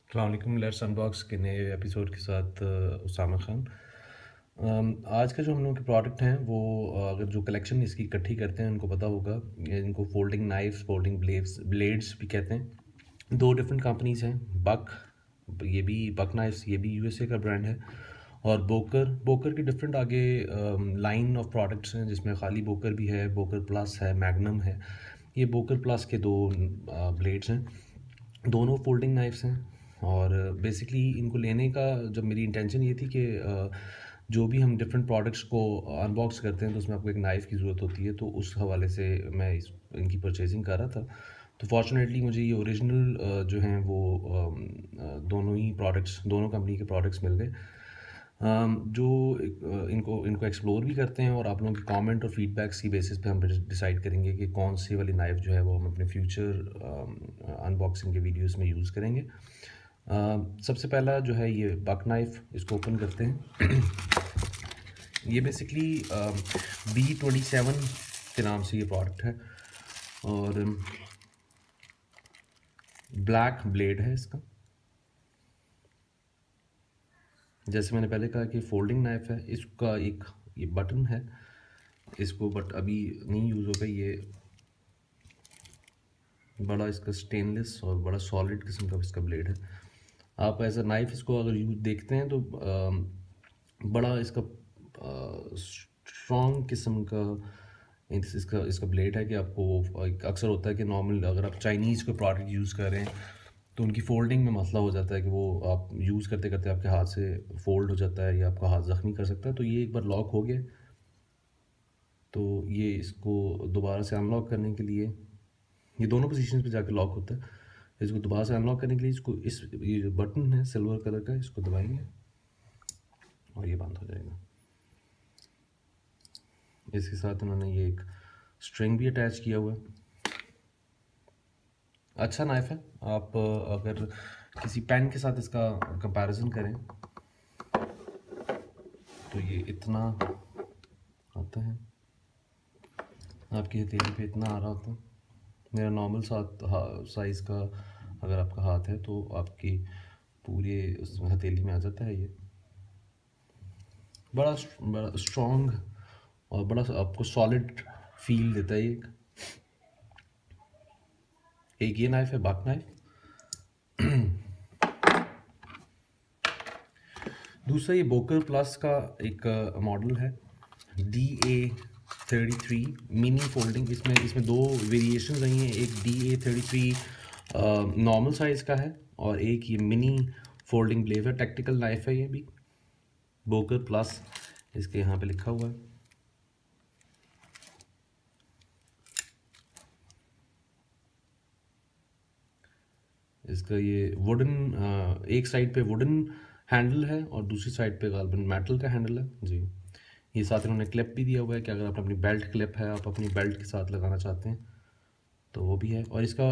अस्सलाम वालेकुम। Let's unbox के नए एपिसोड के साथ उसामा खान। आज का जो हम लोग के प्रोडक्ट हैं वो अगर जो कलेक्शन इसकी इकट्ठी करते हैं उनको पता होगा। इनको फोल्डिंग नाइफ्स, फोल्डिंग ब्लेड्स भी कहते हैं। दो डिफरेंट कंपनीज हैं। बक, ये भी बक नाइफ्स, ये भी यूएसए का ब्रांड है। और बोकर, बोकर की डिफरेंट आगे लाइन ऑफ प्रोडक्ट्स हैं जिसमें खाली बोकर भी है, बोकर प्लस है, मैग्नम है। ये बोकर प्लस के दो ब्लेड्स हैं, दोनों फोल्डिंग नाइफ्स हैं। और बेसिकली इनको लेने का जब मेरी इंटेंशन ये थी कि जो भी हम डिफरेंट प्रोडक्ट्स को अनबॉक्स करते हैं तो उसमें आपको एक नाइफ़ की ज़रूरत होती है, तो उस हवाले से मैं इनकी परचेजिंग कर रहा था। तो फॉर्चुनेटली मुझे ये ओरिजिनल जो हैं वो दोनों ही प्रोडक्ट्स, दोनों कंपनी के प्रोडक्ट्स मिल गए। जो इनको इनको एक्सप्लोर भी करते हैं और आप लोगों के कमेंट और फीडबैक्स की बेसिस पे हम डिसाइड करेंगे कि कौन सी वाली नाइफ़ जो है वो हम अपने फ्यूचर अनबॉक्सिंग के वीडियोस में यूज़ करेंगे। सबसे पहला जो है ये बक नाइफ़, इसको ओपन करते हैं। ये बेसिकली B27 के नाम से ये प्रोडक्ट है और ब्लैक ब्लेड है इसका। जैसे मैंने पहले कहा कि फोल्डिंग नाइफ़ है, इसका एक ये बटन है, इसको बट अभी नहीं यूज़ होगा। ये बड़ा इसका स्टेनलेस और बड़ा सॉलिड किस्म का इसका ब्लेड है। आप एज अ नाइफ़ इसको अगर यूज देखते हैं तो बड़ा इसका स्ट्रॉन्ग किस्म का इसका इसका ब्लेड है कि आपको अक्सर होता है कि नॉर्मल अगर आप चाइनीज़ कोई प्रोडक्ट यूज़ कर रहे हैं तो उनकी फोल्डिंग में मसला हो जाता है कि वो आप यूज़ करते करते आपके हाथ से फोल्ड हो जाता है या आपका हाथ ज़ख्मी कर सकता है। तो ये एक बार लॉक हो गया तो ये इसको दोबारा से अनलॉक करने के लिए, ये दोनों पोजीशन पे जाके लॉक होता है। इसको दोबारा से अनलॉक करने के लिए इसको ये जो बटन है सिल्वर कलर का, इसको दबाएंगे और ये बंद हो जाएगा। इसके साथ उन्होंने ये एक स्ट्रिंग भी अटैच किया हुआ है। अच्छा नाइफ है। आप अगर किसी पेन के साथ इसका कंपैरिजन करें तो ये इतना आता है, आपकी हथेली पे इतना आ रहा होता है। मेरा नॉर्मल साइज़ का अगर आपका हाथ है तो आपकी पूरे हथेली में आ जाता है। ये बड़ा बड़ा स्ट्रॉन्ग और बड़ा आपको सॉलिड फील देता है। एक ये नाइफ है बक नाइफ। दूसरा ये बोकर प्लस का एक मॉडल है DA33 मिनी फोल्डिंग। इसमें दो वेरिएशंस आई हैं, एक DA33 नॉर्मल साइज़ का है और एक ये मिनी फोल्डिंग ब्लेड है। टैक्टिकल नाइफ है ये भी, बोकर प्लस इसके यहाँ पे लिखा हुआ है। इसका ये वुडन, एक साइड पे वुडन हैंडल है और दूसरी साइड पे गालबन मेटल का हैंडल है जी। ये साथ इन्होंने क्लिप भी दिया हुआ है कि अगर आप अपनी बेल्ट क्लिप है, आप अपनी बेल्ट के साथ लगाना चाहते हैं तो वो भी है। और इसका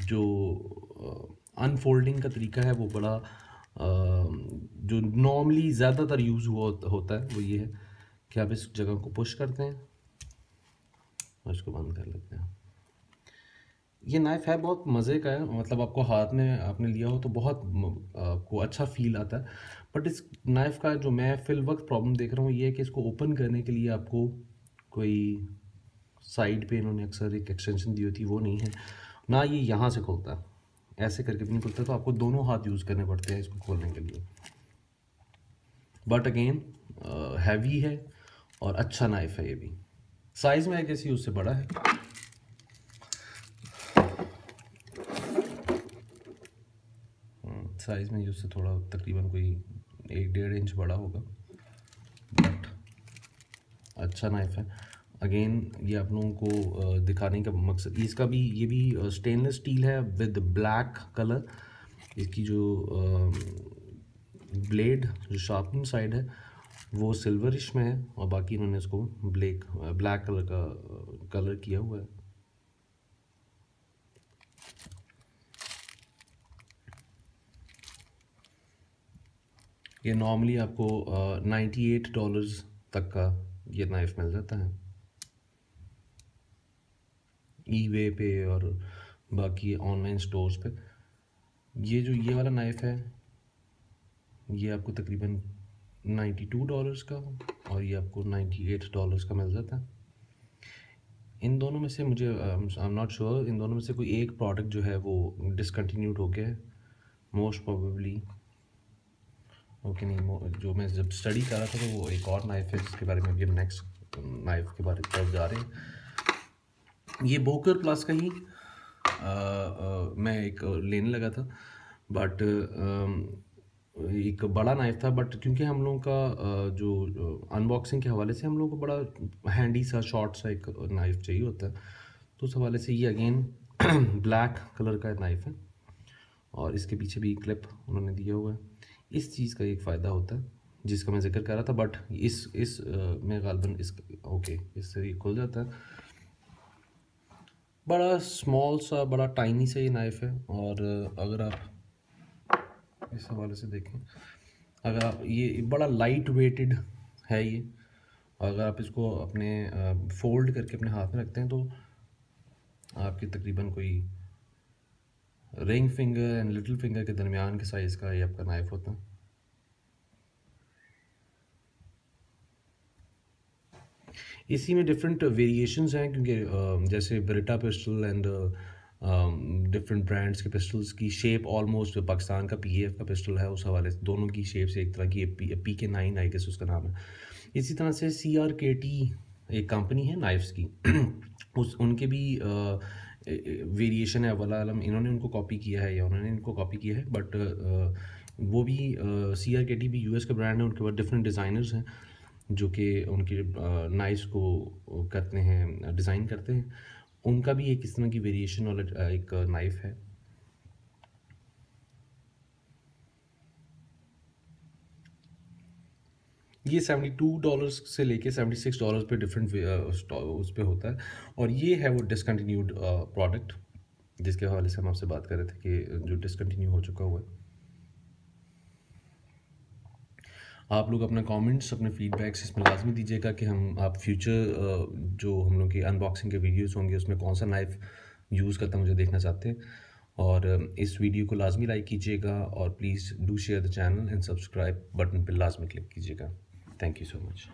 जो अनफोल्डिंग का तरीका है वो बड़ा जो नॉर्मली ज़्यादातर यूज़ हुआ होता है वो ये है कि आप इस जगह को पुश करते हैं और इसको बंद कर लेते हैं। ये नाइफ़ है बहुत मज़े का है, मतलब आपको हाथ में आपने लिया हो तो बहुत आपको अच्छा फील आता है। बट इस नाइफ़ का जो मैं फिल वक्त प्रॉब्लम देख रहा हूँ ये है कि इसको ओपन करने के लिए आपको कोई साइड पे इन्होंने अक्सर एक एक्सटेंशन दी होती है, वो नहीं है ना। ये यहाँ से खुलता है, ऐसे करके भी नहीं खुलता, तो आपको दोनों हाथ यूज़ करने पड़ते हैं इसको खोलने के लिए। बट अगेन हैवी है और अच्छा नाइफ़ है। ये भी साइज़ में है कैसी उससे बड़ा है। साइज़ में उससे थोड़ा तकरीबन कोई 1-1.5 इंच बड़ा होगा, बट अच्छा नाइफ़ है। अगेन ये आप लोगों को दिखाने का मकसद, इसका भी ये भी स्टेनलेस स्टील है विद ब्लैक कलर। इसकी जो ब्लेड जो शार्पन साइड है वो सिल्वरिश में है और बाकी इन्होंने इसको ब्लैक कलर का कलर किया हुआ है। ये नॉर्मली आपको $98 तक का ये नाइफ़ मिल जाता है ईबे पे और बाकी ऑनलाइन स्टोर्स पे। ये जो ये वाला नाइफ़ है ये आपको तकरीबन $92 का, और ये आपको $98 का मिल जाता है। इन दोनों में से मुझे आई एम नॉट श्योर, इन दोनों में से कोई एक प्रोडक्ट जो है वो डिसकंटिन्यूड हो गया है मोस्ट प्रोबेबली। ओके, नहीं, जो मैं जब स्टडी कर रहा था तो वो एक और नाइफ़ है जिसके बारे में अभी हम नेक्स्ट नाइफ़ के बारे में जा रहे हैं। ये बोकर प्लस का ही मैं एक लेने लगा था, बट एक बड़ा नाइफ़ था, बट क्योंकि हम लोगों का जो अनबॉक्सिंग के हवाले से हम लोगों को बड़ा हैंडी सा शॉर्ट सा एक नाइफ़ चाहिए होता है, तो उस हवाले से ये अगेन ब्लैक कलर का नाइफ़ है, और इसके पीछे भी क्लिप उन्होंने दिया हुआ है। इस चीज़ का एक फ़ायदा होता है जिसका मैं ज़िक्र कर रहा था, बट इस में गालबन इस ओके इससे ये खुल जाता है। बड़ा स्मॉल सा, बड़ा टाइनी सा ये नाइफ़ है, और अगर आप इस हवाले से देखें, अगर आप ये बड़ा लाइट वेटेड है ये, अगर आप इसको अपने फोल्ड करके अपने हाथ में रखते हैं तो आपके तकरीबन कोई ring finger and little finger के दरमियान के साइज़ का ये आपका नाइफ़ होता है। इसी में डिफरेंट वेरिएशंस हैं, क्योंकि जैसे ब्रिटा पिस्टल एंड डिफरेंट ब्रांड्स के पिस्टल्स की शेप ऑलमोस्ट पाकिस्तान का पीएफ का पिस्टल है, उस हवाले से दोनों की शेप से एक तरह की PK9 आई गेस उसका नाम है। इसी तरह से CRKT एक कंपनी है नाइफ्स की उनके भी वेरिएशन है, वाला आलम इन्होंने उनको कॉपी किया है या उन्होंने इनको कॉपी किया है, बट वो भी CRKT भी US का ब्रांड है, उनके पास डिफरेंट डिज़ाइनर्स हैं जो कि उनके नाइफ्स को करते हैं, डिज़ाइन करते हैं। उनका भी एक इस तरह की वेरिएशन वाला एक नाइफ़ है। ये $72 से लेके $76 पे डिफरेंट उस पे होता है, और ये है वो डिसकंटिन्यूड प्रोडक्ट जिसके हवाले से हम आपसे बात कर रहे थे कि जो डिसकंटिन्यू हो चुका हुआ है। आप लोग अपना कमेंट्स, अपने फीडबैक्स इसमें लाजमी दीजिएगा कि आप फ्यूचर जो हम लोग की अनबॉक्सिंग के वीडियोस होंगे उसमें कौन सा नाइफ़ यूज़ करता मुझे देखना चाहते हैं, और इस वीडियो को लाजमी लाइक कीजिएगा, और please do share the channel and subscribe button पर लाजमी क्लिक कीजिएगा। Thank you so much.